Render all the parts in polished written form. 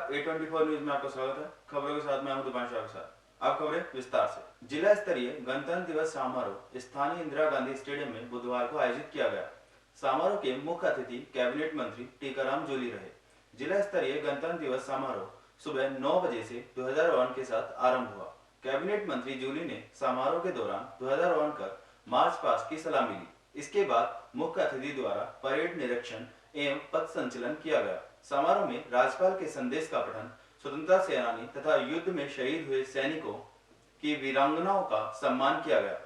A24 news में आपका स्वागत है। खबरों के साथ मैं हूं दीपांशु के साथ। अब खबरें विस्तार से। जिला स्तरीय गणतंत्र दिवस समारोह स्थानीय इंदिरा गांधी स्टेडियम में बुधवार को आयोजित किया गया। समारोह के मुख्य अतिथि कैबिनेट मंत्री टीकाराम जूली रहे। जिला स्तरीय गणतंत्र दिवस समारोह सुबह 9 बजे से 2001 के साथ आरंभ हुआ। कैबिनेट मंत्री जूली ने समारोह के दौरान 2001 कर मार्च पास्ट की सलामी ली। इसके बाद मुख्य अतिथि द्वारा परेड निरीक्षण एवं पथ संचलन किया गया। समारोह में राज्यपाल के संदेश का पठन, स्वतंत्रता सेनानी तथा युद्ध में शहीद हुए सैनिकों की वीरांगनाओं का सम्मान किया गया।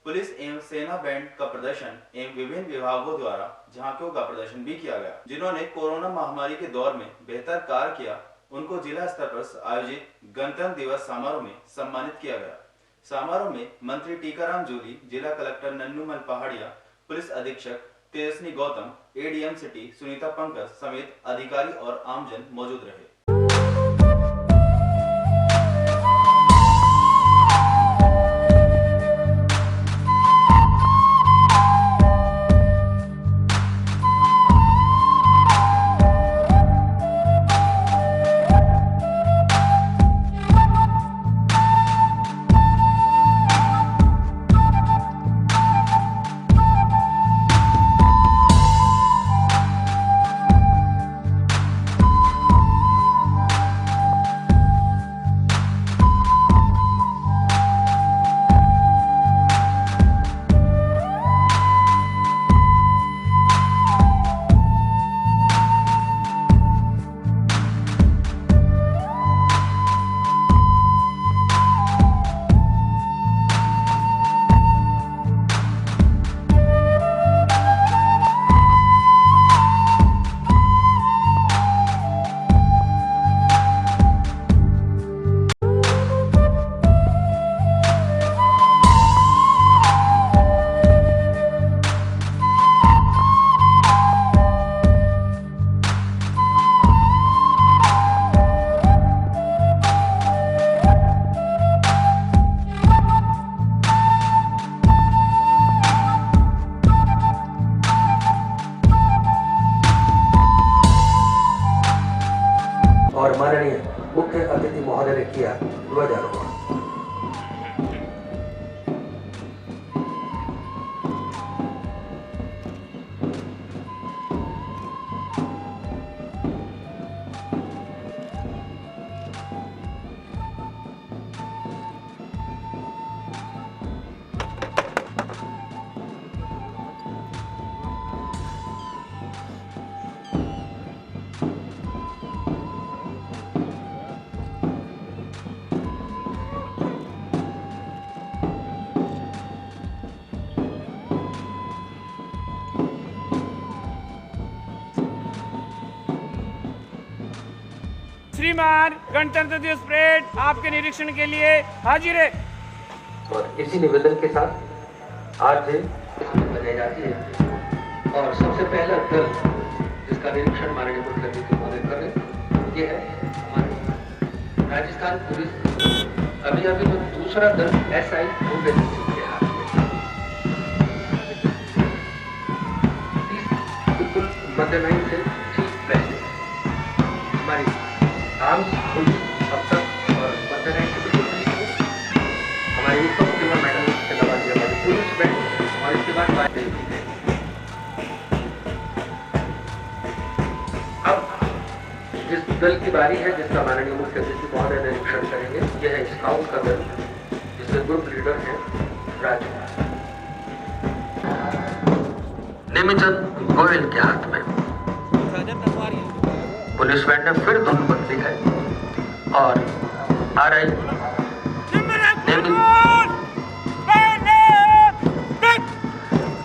पुलिस एवं सेना बैंड का प्रदर्शन एवं विभिन्न विभागों द्वारा झांकियों का प्रदर्शन भी किया गया। जिन्होंने कोरोना महामारी के दौर में बेहतर कार्य किया, उनको जिला स्तर पर आयोजित गणतंत्र दिवस समारोह में सम्मानित किया गया। समारोह में मंत्री टीकाराम जूली, जिला कलेक्टर नन्नूमल पहाड़िया, पुलिस अधीक्षक तेजस्वी गौतम, एडीएम सिटी सुनीता पंकज समेत अधिकारी और आमजन मौजूद रहे। और माननीय मुख्य अतिथि महोदय ने किया ध्वजारोहण। श्रीमान गणतंत्र दिवस परेड आपके निरीक्षण के लिए हाजिर है। और इसी निवेदन के साथ आज बनाई जाती है और सबसे पहला दल जिसका निरीक्षण माननीय मुख्य अतिथि महोदय कर रहे, ये है हमारे राजस्थान पुलिस। अभी जो दूसरा दल SI भूपेंद्र सिंह के हाथ में, बिल्कुल मध्य लाइन से ठीक पहले हमारी आर्म्स पुलिस अब तक और मध्य लाइन से बिल्कुल ठीक है। हमारी उत्तम सिल्वर मेडल से नवाजी हमारी पुलिस बैंड और इसके बाद बात है। अब जिस दल की बारी है, जिसका माननीय मुख्य अतिथि महोदय निरीक्षण करेंगे, यह है स्काउट का दल, जिसके ग्रुप लीडर हैं राजू। नेमिचंद गोयल के हाथ में पुलिस बैंड ने फिर धुन बदली है और RI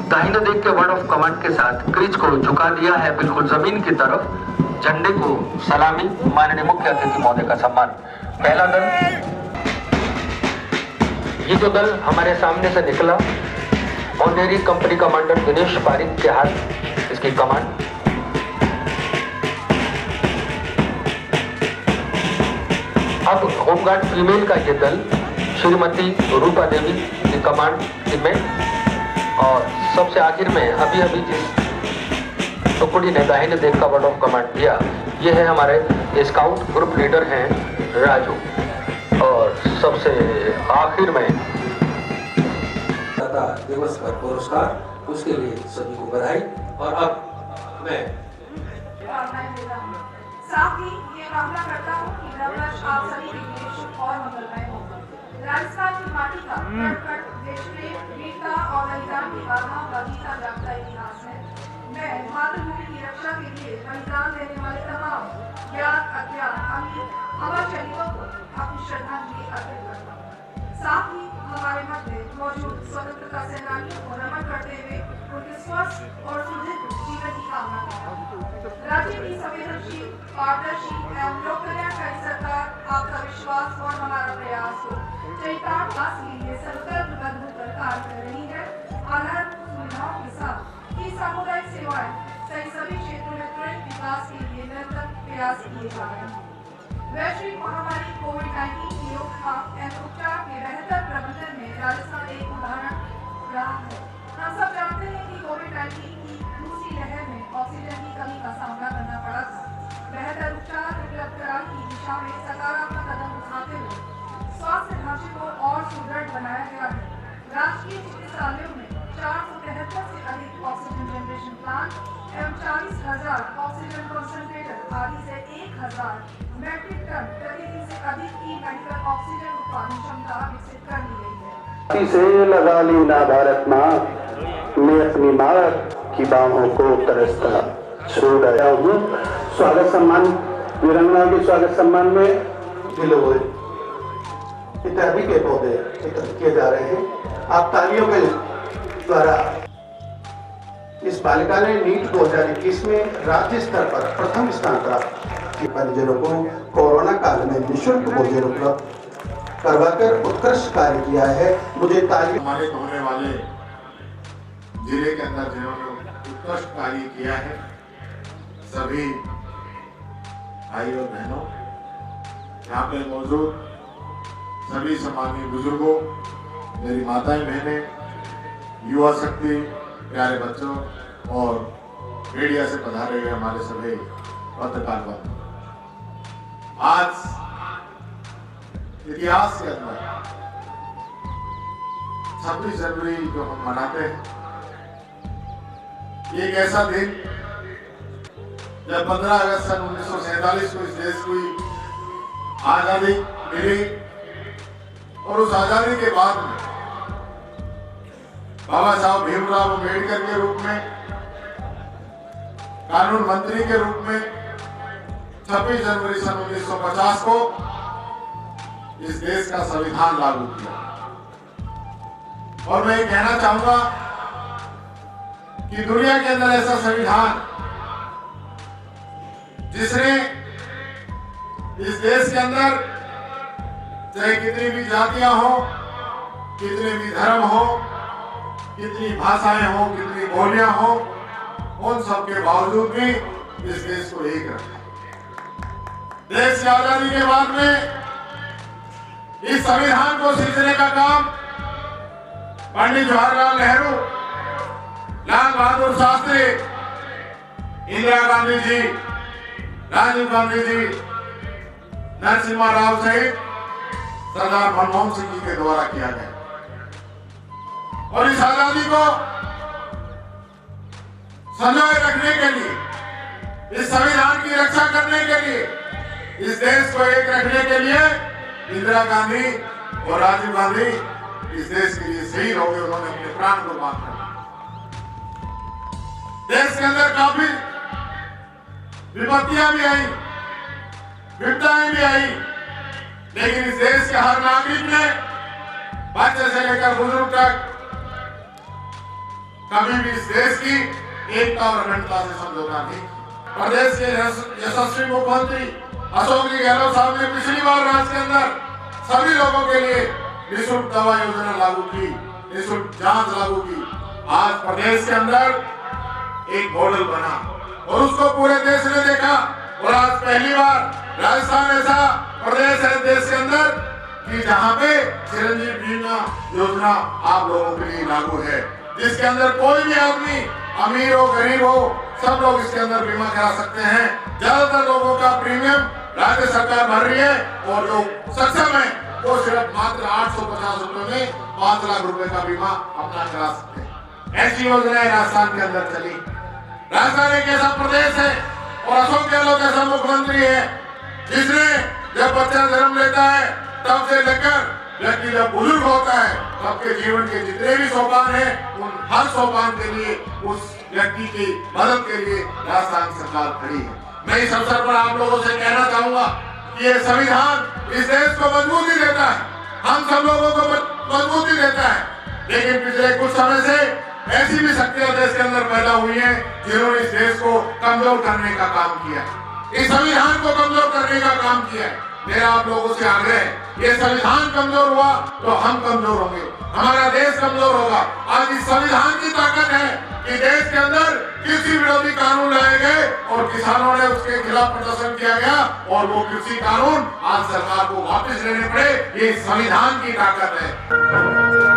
दाहिने देख के वर्ड ऑफ कमांड के साथ क्रीज को झुका दिया है बिल्कुल जमीन की तरफ। झंडे को सलामी, माननीय मुख्य अतिथि महोदय का सम्मान। पहला दल, ये जो दल हमारे सामने से निकला, honorary company commander Dinesh Pareek के हाथ इसकी कमांड। अब होमगार्ड फीमेल का ये दल श्रीमती रूपा देवी की कमांड में, और सबसे आखिर में अभी जिस सुकुड़ी ने दाहिने देख का वर्ड ऑफ कमांड दिया। ये है हमारे स्काउट ग्रुप लीडर हैं राजू। और सबसे आखिर में दिवस पर पुरस्कार, उसके लिए सभी को बधाई। और अब मैं साथ ही ये कामना करता हूँ कि नववर्ष आप सभी के लिए शुभ और मंगलमय हो। राजस्थान की माटी का कण देश प्रेम, वीरता और बलिदान की गाथाओं का जीता जागता इतिहास है। मैं मातृभूमि की रक्षा के लिए बलिदान देने वाले तमाम ज्ञात अज्ञात अमर शहीदों को अपनी श्रद्धांजलि अर्पित करता हूँ। साथ ही हमारे मध्य मौजूद स्वतंत्रता सेनानियों को नमन करते हुए उनके स्वस्थ और सुदृढ़ जीवन की कामना करता हूँ। राज्य की संवेदनशील, पारदर्शी एवं लोक कल्याणकारी सरकार आपका विश्वास और हमारा प्रयास हो चरितार्थ विकास के लिए संकल्प बंधकर कार्य कर रही है। आधारभूत सुविधाओं के साथ ही सामुदायिक सेवाएं सही सभी क्षेत्रों में त्वरित विकास के लिए निरंतर प्रयास किए जा रहे हैं। वैश्विक महामारी कोविड-19 की रोकथाम एवं उपचार के बेहतर प्रबंधन में राजस्थान एक उदाहरण रहा है। हम सब जानते हैं कि कोविड-19 की दूसरी लहर में ऑक्सीजन की कमी का सामना करना पड़ा था। बेहतर उपचार उपलब्ध कराने की दिशा में सकारात्मक कदम उठाते हुए स्वास्थ्य ढांचे को और सुदृढ़ बनाया गया है। राष्ट्रीय चिकित्सालयों में 473 से अधिक ऑक्सीजन जनरेशन प्लांट एवं 40,000 ऑक्सीजन कंसंट्रेटर आदि से 1,000 मेट्रिक टन प्रतिदिन से अधिक की मेडिकल ऑक्सीजन उत्पादन क्षमता विकसित कर ली गई है। से लगा ली ना भारत माँ, मैं अपनी माँ की बाहों को तरसता छोड़ आया हूँ। स्वागत सम्मान वीरांगना के स्वागत सम्मान में इत्यादि के पौधे एकत्रित किए जा रहे हैं। आप तालियों के द्वारा इस बालिका ने नीट 2021 में राज्य स्तर पर प्रथम स्थान प्राप्त किए। परिजनों को कोरोना काल में निःशुल्क भोजन उपलब्ध करवाकर उत्कृष्ट कार्य किया है। मुझे ताली हमारे होने वाले जिले के अंदर जिन्होंने उत्कृष्ट कार्य किया है, सभी भाई और बहनों, यहाँ पे मौजूद सभी सम्मानीय बुजुर्गों, मेरी माताएं बहनें, युवा शक्ति, प्यारे बच्चों और मीडिया से पधारे हुए हमारे सभी पत्रकार बंधु, आज इतिहास के अंदर 26 जनवरी जो हम मनाते हैं, एक ऐसा दिन जब 15 अगस्त सन 1947 को इस देश को आजादी मिली और उस आजादी के बाद में बाबा साहब भीमराव अम्बेडकर के रूप में, कानून मंत्री के रूप में 26 जनवरी सन 1950 को इस देश का संविधान लागू किया। और मैं ये कहना चाहूंगा कि दुनिया के अंदर ऐसा संविधान जिसने इस देश के अंदर चाहे कितनी भी जातियां हो, कितने भी धर्म हो, कितनी भाषाएं हो, कितनी बोलियां हो, उन सब के बावजूद भी इस देश को एक रखा। देश की आजादी के बाद में इस संविधान को सींचने का काम पंडित जवाहरलाल नेहरू, लाल बहादुर शास्त्री, इंदिरा गांधी जी, राजीव गांधी जी, नरसिम्हा राव सहित सरदार मनमोहन सिंह जी के द्वारा किया गया। और इस आजादी को संजोए रखने के लिए, इस संविधान की रक्षा करने के लिए, इस देश को एक रखने के लिए इंदिरा गांधी और राजीव गांधी इस देश के लिए शहीद हो गए। उन्होंने अपने प्राण कुर्बान कर दिए। देश के अंदर काफी विपत्तियां भी आई, विपदाएं भी आई, लेकिन इस देश के हर नागरिक ने बच्चे से लेकर बुजुर्ग तक कभी भी इस देश की एकता और अखंडता से समझौता नहीं। प्रदेश के यशस्वी मुख्यमंत्री अशोक जी गहलोत साहब ने पिछली बार राज्य के अंदर सभी लोगों के लिए निःशुल्क दवा योजना लागू की, निःशुल्क जांच लागू की। आज प्रदेश के अंदर एक मॉडल बना और उसको पूरे देश ने देखा। और आज पहली बार राजस्थान ऐसा प्रदेश है देश के अंदर कि जहां पे चिरंजीवी बीमा योजना आप लोगों के लिए लागू है, जिसके अंदर कोई भी आदमी अमीर हो, गरीब हो, सब लोग इसके अंदर बीमा करा सकते हैं। ज्यादातर लोगों का प्रीमियम राज्य सरकार भर रही है और जो सक्षम है वो सिर्फ मात्र 850 रुपए में 5 लाख रुपए का बीमा अपना करा सकते हैं। ऐसी योजनाएं राजस्थान के अंदर चली। राजस्थान एक ऐसा प्रदेश है और अशोक गहलोत ऐसा मुख्यमंत्री है जिसने जब बच्चा जन्म लेता है तब से लेकर व्यक्ति जब बुजुर्ग होता है तब के जीवन के जितने भी सोपान हैं उन हर सोपान के लिए उस व्यक्ति की मदद के लिए राजस्थान सरकार खड़ी है। मैं इस अवसर पर आप लोगों से कहना चाहूंगा कि ये संविधान इस देश को मजबूती देता है, हम सब लोगों को मजबूती देता है, लेकिन पिछले कुछ समय से ऐसी भी शक्तियां देश के अंदर पैदा हुई हैं जिन्होंने इस देश को कमजोर करने का काम किया है, इस संविधान को कमजोर करने का काम किया है। मेरा आप लोगों से आग्रह है, ये संविधान कमजोर हुआ तो हम कमजोर होंगे, हमारा देश कमजोर होगा। आज इस संविधान की ताकत है कि देश के अंदर कृषि विरोधी कानून लाए गए और किसानों ने उसके खिलाफ प्रदर्शन किया गया और वो कृषि कानून आज सरकार को वापस लेने पड़े। ये संविधान की ताकत है।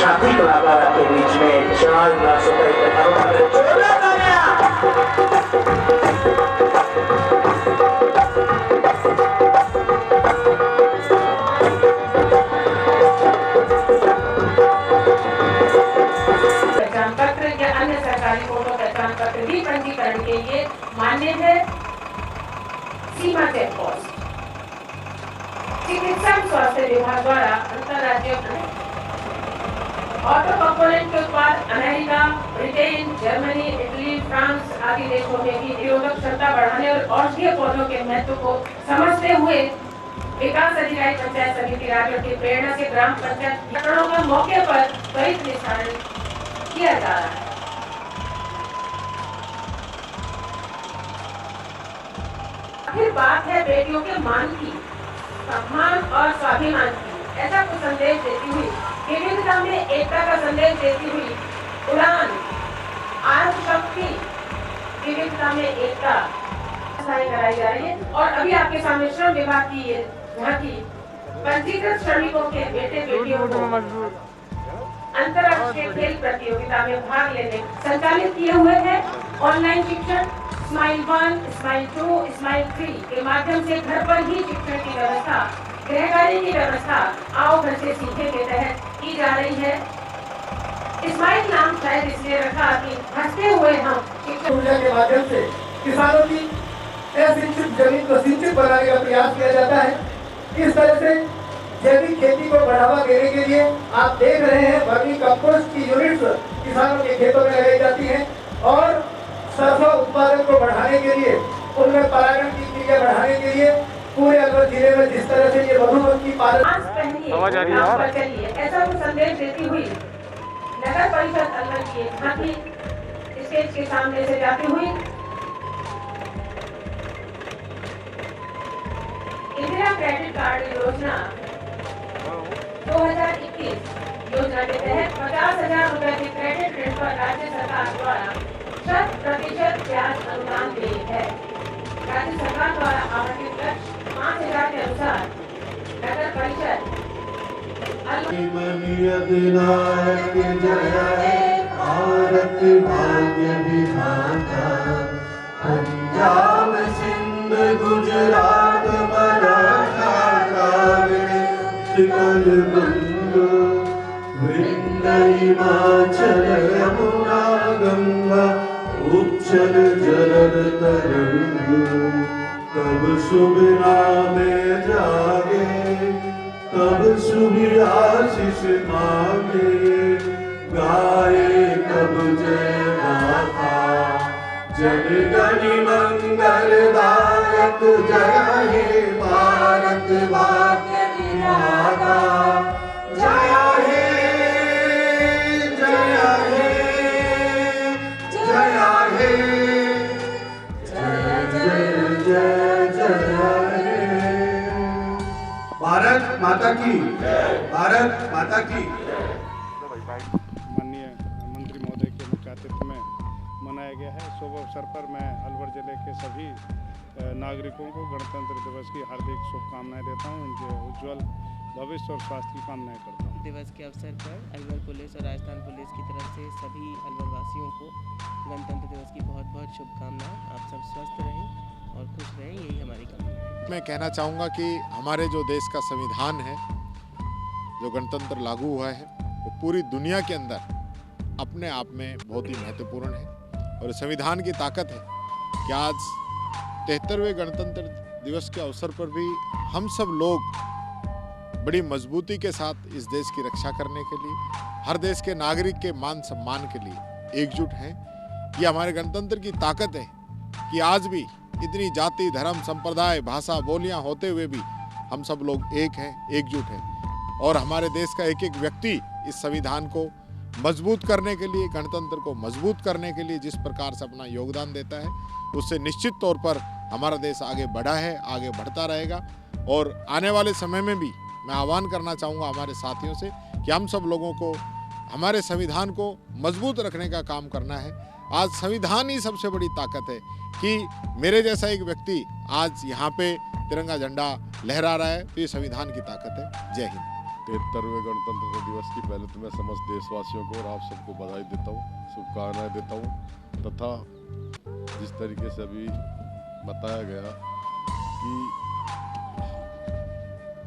साथी कलाकारों के बीच में 4 लाख रुपए पहचान पत्र या अन्य सरकारी फोटो पहचान पत्र भी पंजीकरण के लिए मान्य है। सीमा चेक पोस्ट चिकित्सा स्वास्थ्य विभाग द्वारा अंतर्राज्यीय ऑटो कंपोनेंट के उत्पाद America, Britain, Germany, Italy, France आदि देशों में भी निरोधक क्षमता बढ़ाने और औषधीय पौधों के महत्व को समझते हुए विकास अधिकारी पंचायत समिति राजगढ़ की प्रेरणा से ग्राम पंचायत प्रकरणों के मौके पर त्वरित निस्तारण किया जा रहा है। आखिर बात है बेटियों के मान की, सम्मान और स्वाभिमान की। ऐसा कुछ संदेश देती हुई, विविधता में एकता का संदेश देती हुई उड़ान आरंभ शक्ति विविधता में एकता कराई जा रही है। और अभी आपके सामने श्रम विभाग की ये झांकी पंजीकृत श्रमिकों के बेटे बेटियों को अंतर्राष्ट्रीय खेल प्रतियोगिता में भाग लेने संचालित किए हुए हैं। ऑनलाइन शिक्षण स्माइल 1, स्माइल 2, स्माइल 3 के माध्यम से घर पर ही शिक्षण की व्यवस्था, गृहकार्य की व्यवस्था आओ घर से सीखे के तहत की जा रही है। स्माइल नाम शायद इसलिए रखा कि हंसते हुए हम शिक्षण ऊर्जा के माध्यम से किसानों की असिंचित जमीन को सिंचित बनाने का प्रयास किया जाता है। इस तरह से जैविक खेती को बढ़ावा देने के लिए आप देख रहे हैं वर्मी कंपोस्ट की यूनिट्स किसानों के खेतों में लगाई जाती हैं और सरसों उत्पादन को बढ़ाने के लिए, उनमें परागण की क्रिया बढ़ाने के लिए पूरे अलवर जिले में जिस तरह से ये मधुमक्खी पालन चलिए ऐसा कुछ संदेश देती हुई नगर परिषद अलवर की झांकी स्टेज के सामने से जाती हुई इंदिरा क्रेडिट कार्ड योजना 2021 योजना के तहत 50,000 रुपए के क्रेडिट ऋण पर राज्य सरकार द्वारा 100% ब्याज अनुदान देय है। राज्य सरकार द्वारा आवंटित लक्ष्य 5,000 के अनुसार नगर परिषद भारत भाग्य विधाता, पंजाब सिंध गुजरात मराठा कावेरी उत्कल बंगो वृंद हिमाचल यमुना गंगा उच्चल जलद तरंग। कब सुबिना में जागे तब सुबह आशीष मांगे, गाए कब जय गाथा जनगण मंगलदायक। जय हे भारत भाग्य विधाता, जय हे जय हे जय हे जय जय जय हे। भारत माता की, भारत माता की। माननीय मंत्री महोदय के मुख्य अतिथि में मनाया गया है। शुभ अवसर पर मैं अलवर जिले के सभी नागरिकों को गणतंत्र दिवस की हार्दिक शुभकामनाएं देता हूं। उनके उज्जवल भविष्य और स्वास्थ्य की कामनाएं करता हूं। दिवस के अवसर पर अलवर पुलिस और राजस्थान पुलिस की तरफ से सभी अलवर वासियों को गणतंत्र दिवस की बहुत बहुत शुभकामनाएं। आप सब स्वस्थ रहें और खुश रहें, यही हमारी कामना है। मैं कहना चाहूँगा कि हमारे जो देश का संविधान है, जो गणतंत्र लागू हुआ है, वो पूरी दुनिया के अंदर अपने आप में बहुत ही महत्वपूर्ण है। और संविधान की ताकत है कि आज 73वें गणतंत्र दिवस के अवसर पर भी हम सब लोग बड़ी मजबूती के साथ इस देश की रक्षा करने के लिए, हर देश के नागरिक के मान सम्मान के लिए एकजुट हैं। ये हमारे गणतंत्र की ताकत है कि आज भी इतनी जाति, धर्म, संप्रदाय, भाषा, बोलियां होते हुए भी हम सब लोग एक हैं, एकजुट हैं। और हमारे देश का एक एक व्यक्ति इस संविधान को मजबूत करने के लिए, गणतंत्र को मजबूत करने के लिए जिस प्रकार से अपना योगदान देता है, उससे निश्चित तौर पर हमारा देश आगे बढ़ा है, आगे बढ़ता रहेगा। और आने वाले समय में भी मैं आह्वान करना चाहूँगा हमारे साथियों से कि हम सब लोगों को हमारे संविधान को मजबूत रखने का काम करना है। आज संविधान ही सबसे बड़ी ताकत है कि मेरे जैसा एक व्यक्ति आज यहाँ पे तिरंगा झंडा लहरा रहा है, तो ये संविधान की ताकत है। जय हिंद। 73वें गणतंत्र दिवस की पहले तो मैं समस्त देशवासियों को और आप सबको बधाई देता हूँ, शुभकामनाएं देता हूँ। तथा जिस तरीके से अभी बताया गया कि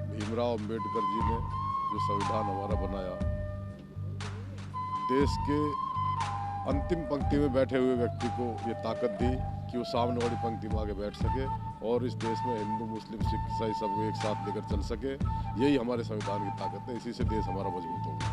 भीमराव अंबेडकर जी ने जो संविधान हमारा बनाया, देश के अंतिम पंक्ति में बैठे हुए व्यक्ति को ये ताकत दी कि वो सामने वाली पंक्ति में आगे बैठ सके और इस देश में हिंदू, मुस्लिम, सिख, ईसाई सबको एक साथ लेकर चल सके। यही हमारे संविधान की ताकत है। इसी से देश हमारा मजबूत होगा।